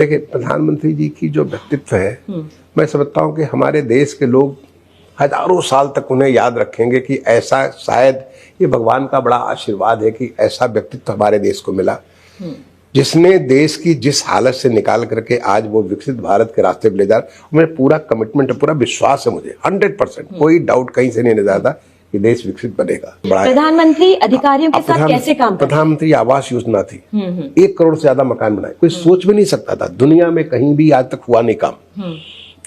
देखिए, प्रधानमंत्री जी की जो व्यक्तित्व है, मैं समझता हूँ कि हमारे देश के लोग हजारों साल तक उन्हें याद रखेंगे कि ऐसा, शायद ये भगवान का बड़ा आशीर्वाद है कि ऐसा व्यक्तित्व हमारे देश को मिला जिसने देश की जिस हालत से निकाल करके आज वो विकसित भारत के रास्ते पर ले जा रहा। मुझे पूरा कमिटमेंट है, पूरा विश्वास है, मुझे 100% कोई डाउट कहीं से नहीं नजर आता कि देश विकसित बनेगा। बड़ा प्रधानमंत्री अधिकारियों के साथ कैसे काम करते? प्रधानमंत्री आवास योजना थी, 1 करोड़ से ज्यादा मकान बनाए, कोई सोच भी नहीं सकता था, दुनिया में कहीं भी आज तक हुआ नहीं काम।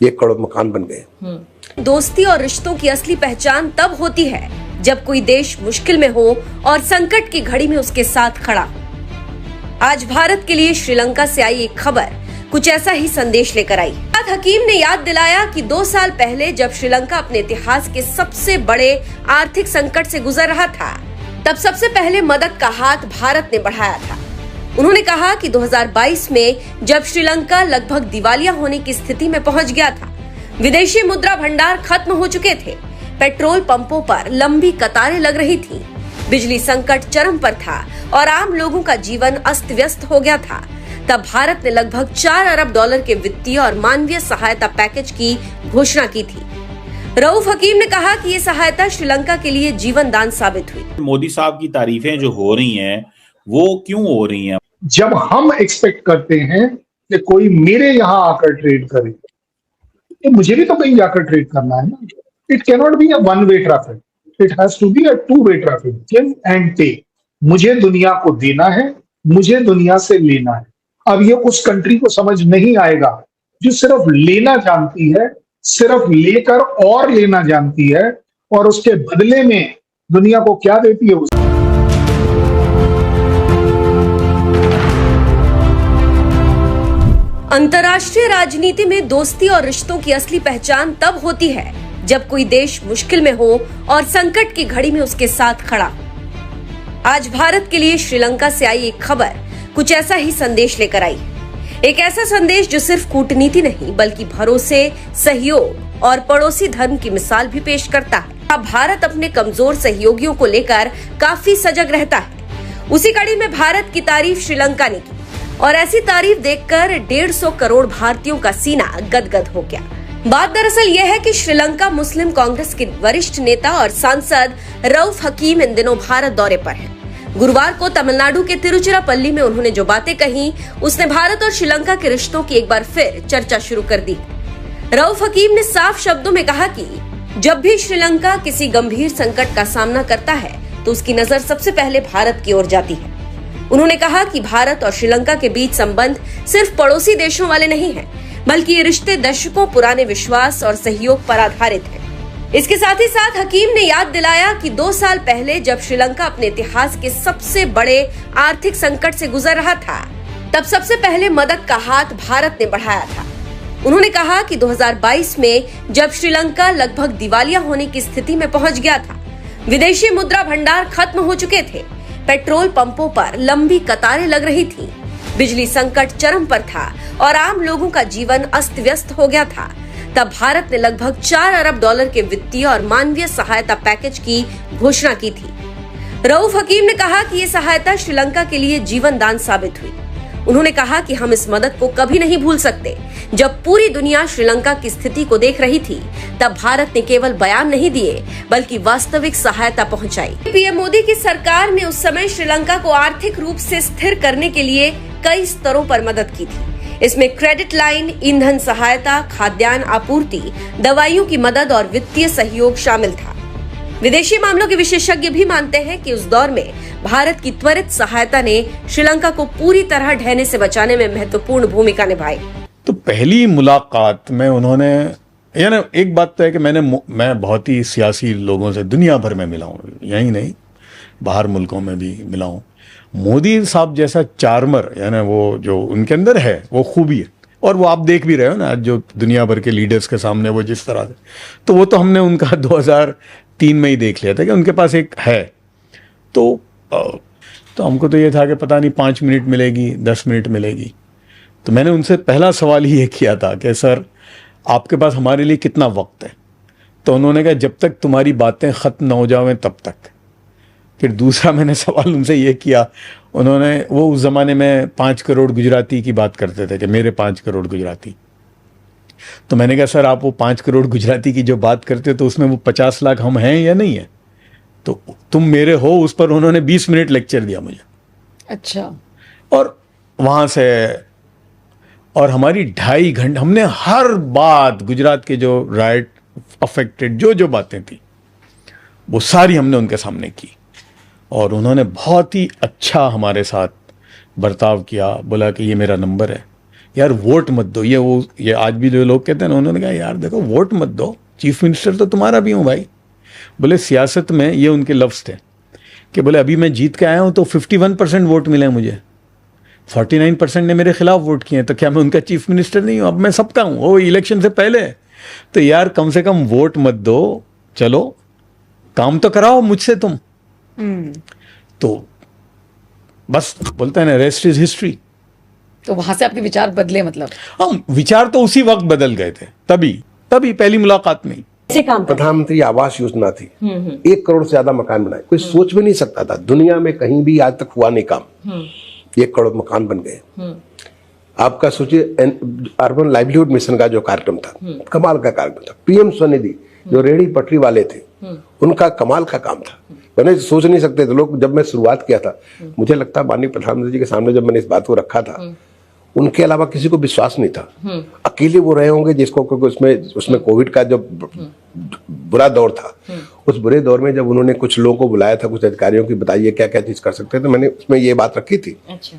1 करोड़ मकान बन गए। दोस्ती और रिश्तों की असली पहचान तब होती है जब कोई देश मुश्किल में हो और संकट की घड़ी में उसके साथ खड़ा। आज भारत के लिए श्रीलंका से आई एक खबर कुछ ऐसा ही संदेश लेकर आई। हकीम ने याद दिलाया कि 2 साल पहले जब श्रीलंका अपने इतिहास के सबसे बड़े आर्थिक संकट से गुजर रहा था, तब सबसे पहले मदद का हाथ भारत ने बढ़ाया था। उन्होंने कहा कि 2022 में जब श्रीलंका लगभग दिवालिया होने की स्थिति में पहुंच गया था, विदेशी मुद्रा भंडार खत्म हो चुके थे, पेट्रोल पंपों पर लंबी कतारें लग रही थी, बिजली संकट चरम पर था और आम लोगों का जीवन अस्त व्यस्त हो गया था, तब भारत ने लगभग $4 अरब के वित्तीय और मानवीय सहायता पैकेज की घोषणा की थी। रऊफ हकीम ने कहा कि ये सहायता श्रीलंका के लिए जीवन दान साबित हुई। मोदी साहब की तारीफें जो हो रही हैं, वो क्यों हो रही हैं? जब हम एक्सपेक्ट करते हैं कि कोई मेरे यहाँ आकर ट्रेड करे, तो मुझे भी तो कहीं जाकर ट्रेड करना है ना। It can not be a one way traffic, it has to be a 2 way traffic, give and take. मुझे दुनिया को देना है, मुझे दुनिया से लेना है। अब ये उस कंट्री को समझ नहीं आएगा जो सिर्फ लेना जानती है, सिर्फ लेकर और लेना जानती है, और उसके बदले में दुनिया को क्या देती है। अंतर्राष्ट्रीय राजनीति में दोस्ती और रिश्तों की असली पहचान तब होती है जब कोई देश मुश्किल में हो और संकट की घड़ी में उसके साथ खड़ा। आज भारत के लिए श्रीलंका से आई एक खबर कुछ ऐसा ही संदेश लेकर आई। एक ऐसा संदेश जो सिर्फ कूटनीति नहीं बल्कि भरोसे, सहयोग और पड़ोसी धर्म की मिसाल भी पेश करता है। अब भारत अपने कमजोर सहयोगियों को लेकर काफी सजग रहता है। उसी कड़ी में भारत की तारीफ श्रीलंका ने की और ऐसी तारीफ देखकर 150 करोड़ भारतीयों का सीना गदगद हो गया। बात दरअसल यह है कि श्रीलंका मुस्लिम कांग्रेस के वरिष्ठ नेता और सांसद रऊफ हकीम इन दिनों भारत दौरे पर हैं। गुरुवार को तमिलनाडु के तिरुचिरापल्ली में उन्होंने जो बातें कही, उसने भारत और श्रीलंका के रिश्तों की एक बार फिर चर्चा शुरू कर दी। रऊफ हकीम ने साफ शब्दों में कहा कि जब भी श्रीलंका किसी गंभीर संकट का सामना करता है तो उसकी नजर सबसे पहले भारत की ओर जाती है। उन्होंने कहा कि भारत और श्रीलंका के बीच संबंध सिर्फ पड़ोसी देशों वाले नहीं हैं, बल्कि ये रिश्ते दशकों पुराने विश्वास और सहयोग पर आधारित हैं। इसके साथ ही साथ हकीम ने याद दिलाया कि 2 साल पहले जब श्रीलंका अपने इतिहास के सबसे बड़े आर्थिक संकट से गुजर रहा था, तब सबसे पहले मदद का हाथ भारत ने बढ़ाया था। उन्होंने कहा कि 2022 में जब श्रीलंका लगभग दिवालिया होने की स्थिति में पहुंच गया था, विदेशी मुद्रा भंडार खत्म हो चुके थे, पेट्रोल पंपों पर लंबी कतारें लग रही थी, बिजली संकट चरम पर था और आम लोगों का जीवन अस्त व्यस्त हो गया था, तब भारत ने लगभग $4 अरब के वित्तीय और मानवीय सहायता पैकेज की घोषणा की थी। रऊफ हकीम ने कहा कि ये सहायता श्रीलंका के लिए जीवन दान साबित हुई। उन्होंने कहा कि हम इस मदद को कभी नहीं भूल सकते। जब पूरी दुनिया श्रीलंका की स्थिति को देख रही थी, तब भारत ने केवल बयान नहीं दिए बल्कि वास्तविक सहायता पहुंचाई। पीएम मोदी की सरकार ने उस समय श्रीलंका को आर्थिक रूप से स्थिर करने के लिए कई स्तरों पर मदद की थी। इसमें क्रेडिट लाइन, ईंधन सहायता, खाद्यान्न आपूर्ति, दवाइयों की मदद और वित्तीय सहयोग शामिल था। विदेशी मामलों के विशेषज्ञ भी मानते हैं कि उस दौर में भारत की त्वरित सहायता ने श्रीलंका को पूरी तरह ढहने से बचाने में महत्वपूर्ण भूमिका निभाई। तो पहली मुलाकात में उन्होंने, यानी एक बात तो है कि मैं बहुत ही सियासी लोगों से दुनिया भर में मिला हूँ, यही नहीं बाहर मुल्कों में भी मिला हूँ। मोदी साहब जैसा चार्मर, यानी वो जो उनके अंदर है वो खूबी है, और वो आप देख भी रहे हो ना आज जो दुनिया भर के लीडर्स के सामने वो जिस तरह से, तो वो तो हमने उनका 2003 में ही देख लिया था कि उनके पास एक है। तो हमको तो ये था कि पता नहीं 5 मिनट मिलेगी, 10 मिनट मिलेगी। तो मैंने उनसे पहला सवाल ही ये किया था कि सर आपके पास हमारे लिए कितना वक्त है। तो उन्होंने कहा जब तक तुम्हारी बातें ख़त्म ना हो जाएं तब तक। फिर दूसरा मैंने सवाल उनसे ये किया, उन्होंने वो उस ज़माने में 5 करोड़ गुजराती की बात करते थे कि मेरे 5 करोड़ गुजराती। तो मैंने कहा सर, आप वो 5 करोड़ गुजराती की जो बात करते हो तो उसमें वो 50 लाख हम हैं या नहीं है? तो तुम मेरे हो, उस पर उन्होंने 20 मिनट लेक्चर दिया मुझे। अच्छा। और वहाँ से और हमारी 2.5 घंटे हमने हर बात, गुजरात के जो राइट अफेक्टेड जो बातें थी वो सारी हमने उनके सामने की। और उन्होंने बहुत ही अच्छा हमारे साथ बर्ताव किया। बोला कि ये मेरा नंबर है, यार वोट मत दो। ये आज भी जो लोग कहते हैं ना, उन्होंने कहा यार देखो वोट मत दो, चीफ मिनिस्टर तो तुम्हारा भी हूँ भाई। बोले सियासत में ये उनके लफ्ज़ थे कि बोले अभी मैं जीत के आया हूँ तो 51% वोट मिले मुझे, 49% ने मेरे खिलाफ वोट किए, तो क्या मैं उनका चीफ मिनिस्टर नहीं हूँ? अब मैं सबका हूँ, वो इलेक्शन से पहले। तो यार कम से कम वोट मत दो, चलो काम तो कराओ मुझसे तुम। तो बस बोलते हैं ना, रेस्ट इज हिस्ट्री। तो वहां से आपके विचार बदले, मतलब? हम विचार तो उसी वक्त बदल गए थे, तभी पहली मुलाकात में। कैसे काम कर? प्रधानमंत्री आवास योजना थी, 1 करोड़ से ज्यादा मकान बनाए, कोई सोच भी नहीं सकता था, दुनिया में कहीं भी आज तक हुआ नहीं काम। 1 करोड़ मकान बन गए। आपका सोचिए, अर्बन लाइवलीहुड मिशन का जो कार्यक्रम था, कमाल का कार्यक्रम था। पीएम स्वनिधि, जो रेहड़ी पटरी वाले थे, उनका कमाल का काम था। मैंने सोच नहीं सकते थे लोग। जब मैं शुरुआत किया था, मुझे लगता है माननीय प्रधानमंत्री जी के सामने जब मैंने इस बात को रखा था, उनके अलावा किसी को विश्वास नहीं था। अकेले वो रहे होंगे जिसको, क्योंकि उसमें कोविड का जो बुरा दौर था, उस बुरे दौर में जब उन्होंने कुछ लोगों को बुलाया था, कुछ अधिकारियों की, बताइए क्या क्या चीज कर सकते थे, तो मैंने उसमें ये बात रखी थी। अच्छा।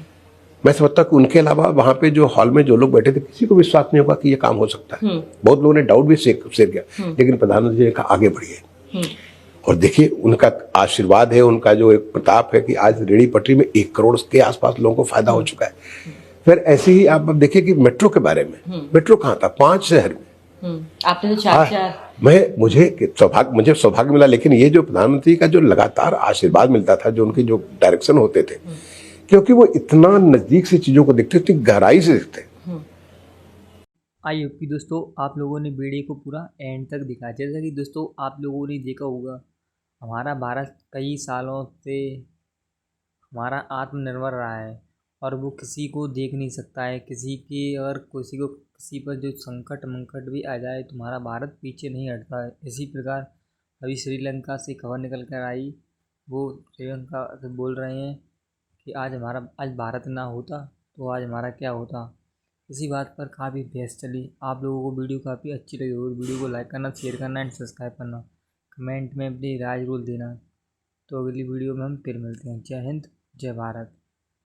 मैं समझता कि उनके अलावा वहां पे जो हॉल में जो लोग बैठे थे, किसी को विश्वास नहीं होगा कि ये काम हो सकता है। बहुत लोगों ने डाउट भी शेयर किया, लेकिन प्रधानमंत्री जी ने कहा आगे बढ़िए। और देखिए उनका आशीर्वाद है, उनका जो एक प्रताप है कि आज रेहड़ी पटरी में 1 करोड़ के आसपास लोगों को फायदा हो चुका है। फिर ऐसे ही आप अब देखिए कि मेट्रो के बारे में, मेट्रो कहाँ था? 5 शहर में। आपने तो 4 मुझे सौभाग्य मिला, लेकिन ये जो प्रधानमंत्री का जो लगातार आशीर्वाद मिलता था, जो उनके जो डायरेक्शन होते थे, क्योंकि वो इतना नजदीक से चीजों को देखते, इतनी गहराई से देखते। आई होप कि दोस्तों आप लोगों ने वीडियो को पूरा एंड तक दिखा। जैसा कि दोस्तों आप लोगों ने देखा होगा, हमारा भारत कई सालों से हमारा आत्मनिर्भर रहा है और वो किसी को देख नहीं सकता है। किसी पर जो संकट मंकट भी आ जाए तो हमारा भारत पीछे नहीं हटता है। इसी प्रकार अभी श्रीलंका से खबर निकल कर आई, वो श्रीलंका से बोल रहे हैं कि आज भारत ना होता तो आज हमारा क्या होता। इसी बात पर काफ़ी बहस चली। आप लोगों को वीडियो काफ़ी अच्छी लगी होगी। वीडियो को लाइक करना, शेयर करना एंड सब्सक्राइब करना, कमेंट में अपनी राय जरूर देना। तो अगली वीडियो में हम फिर मिलते हैं। जय हिंद, जय भारत।